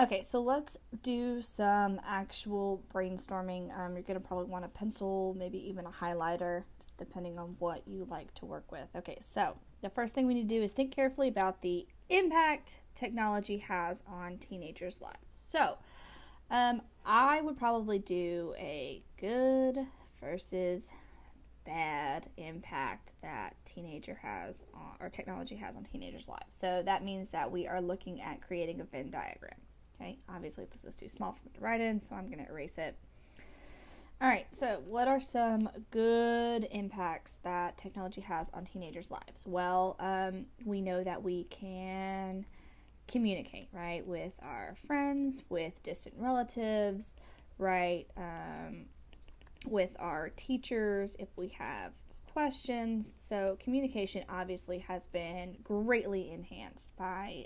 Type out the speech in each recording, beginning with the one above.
Okay, so let's do some actual brainstorming. You're going to probably want a pencil, maybe even a highlighter, just depending on what you like to work with. Okay, so the first thing we need to do is think carefully about the impact technology has on teenagers' lives. So, I would probably do a good versus bad impact that teenager has on, or technology has on teenagers' lives. So that means that we are looking at creating a Venn diagram. Okay, obviously this is too small for me to write in, so I'm going to erase it. All right, so what are some good impacts that technology has on teenagers' lives? Well, we know that we can communicate, right, with our friends, with distant relatives, right, with our teachers if we have questions. So communication obviously has been greatly enhanced by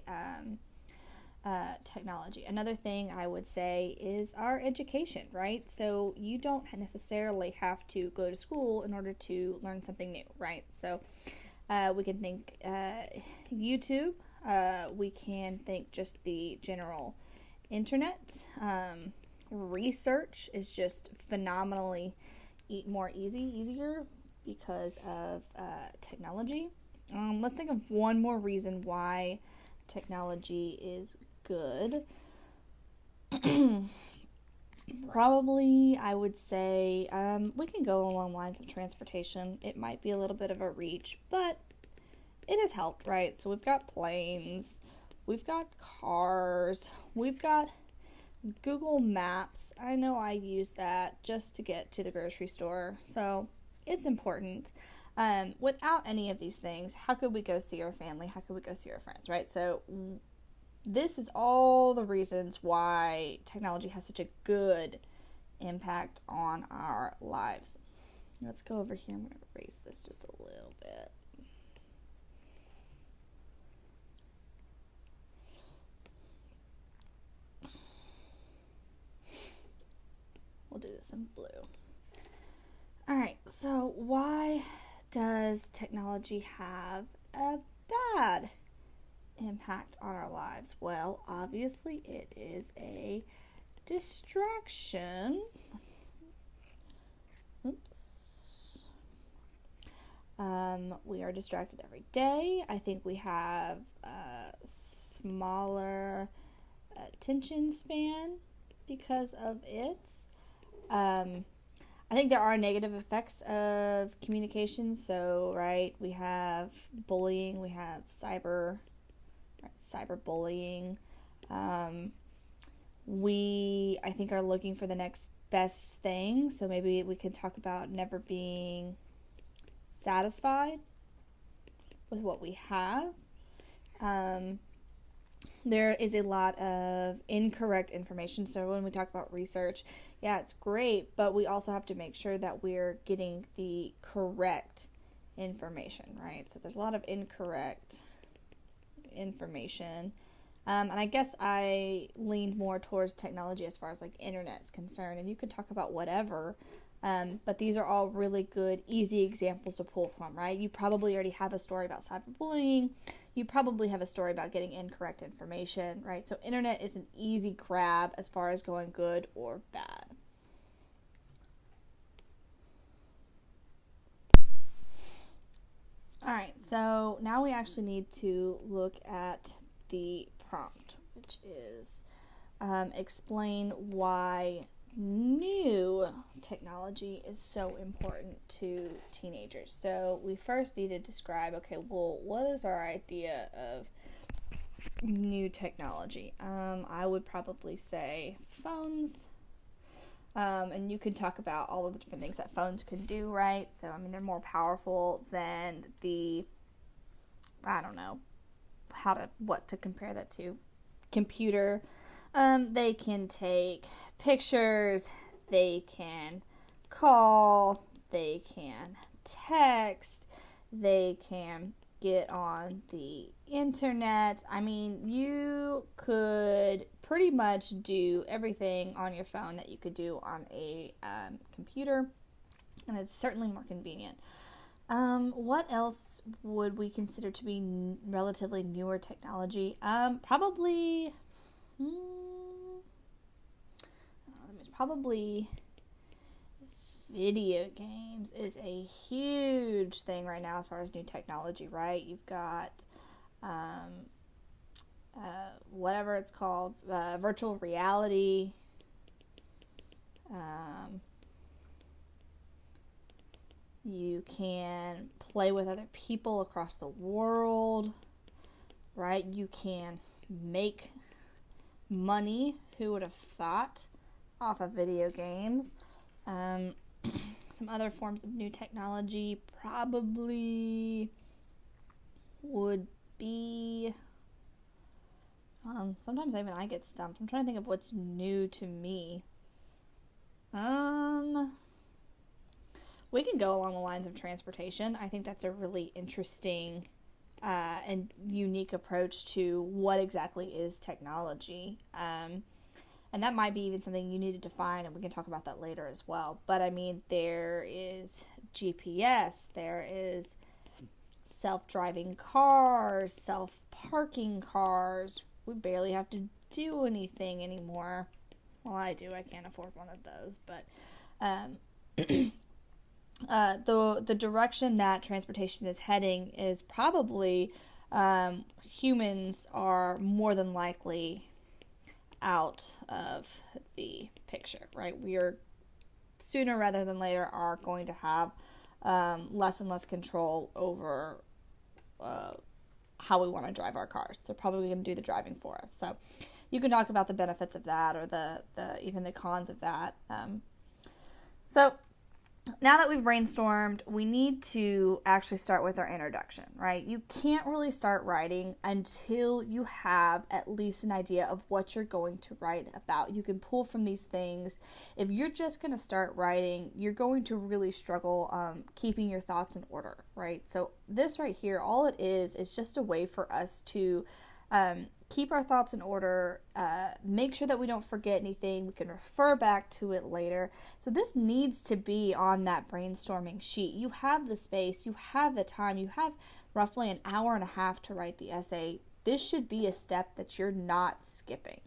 technology. Another thing I would say is our education, right? So you don't necessarily have to go to school in order to learn something new, right? So we can think YouTube. We can think just the general internet. Research is just phenomenally easier because of technology. Let's think of one more reason why technology is good. Probably, I would say we can go along lines of transportation. It might be a little bit of a reach, but it has helped, right? So we've got planes, we've got cars, we've got Google Maps. I know I use that just to get to the grocery store, so it's important. Without any of these things, how could we go see our family? How could we go see our friends, right? So this is all the reasons why technology has such a good impact on our lives. Let's go over here. I'm going to erase this just a little bit. We'll do this in blue. All right, so why does technology have a bad impact on our lives? Well, obviously it is a distraction. Oops. We are distracted every day. I think we have a smaller attention span because of it. I think there are negative effects of communication. So, right, we have bullying, we have cyberbullying. We, I think, are looking for the next best thing. So maybe we could talk about never being satisfied with what we have. There is a lot of incorrect information. So when we talk about research, yeah, it's great, but we also have to make sure that we're getting the correct information, right? So there's a lot of incorrect information. And I guess I leaned more towards technology as far as like internet's concerned. And you could talk about whatever, but these are all really good, easy examples to pull from, right? You probably already have a story about cyberbullying. You probably have a story about getting incorrect information, right? So internet is an easy grab as far as going good or bad. All right, so now we actually need to look at the prompt, which is explain why new technology is so important to teenagers. So we first need to describe, okay, well, what is our idea of new technology? I would probably say phones. And you can talk about all of the different things that phones can do, right? So, I mean, they're more powerful than the, I don't know, what to compare that to. Computer. They can take pictures, they can call, they can text, they can get on the internet. I mean, you could pretty much do everything on your phone that you could do on a computer, and it's certainly more convenient. What else would we consider to be relatively newer technology? Probably probably video games is a huge thing right now as far as new technology, right? You've got whatever it's called, virtual reality. You can play with other people across the world, right? You can make money, who would have thought, off of video games. Some other forms of new technology probably would be, sometimes even I get stumped. I'm trying to think of what's new to me. We can go along the lines of transportation. I think that's a really interesting and unique approach to what exactly is technology. And that might be even something you need to define, and we can talk about that later as well. But I mean, there is GPS, there is self-driving cars, self-parking cars. We barely have to do anything anymore. Well, I do. I can't afford one of those. But the direction that transportation is heading is probably humans are more than likely out of the picture, right? We are sooner rather than later are going to have less and less control over how we want to drive our cars. They're probably going to do the driving for us. So you can talk about the benefits of that or the even the cons of that. So now that we've brainstormed, we need to actually start with our introduction, right? You can't really start writing until you have at least an idea of what you're going to write about. You can pull from these things. If you're just going to start writing, you're going to really struggle keeping your thoughts in order, right? So this right here, all it is just a way for us to keep our thoughts in order, make sure that we don't forget anything. We can refer back to it later. So this needs to be on that brainstorming sheet. You have the space, you have the time, you have roughly an hour and a half to write the essay. This should be a step that you're not skipping.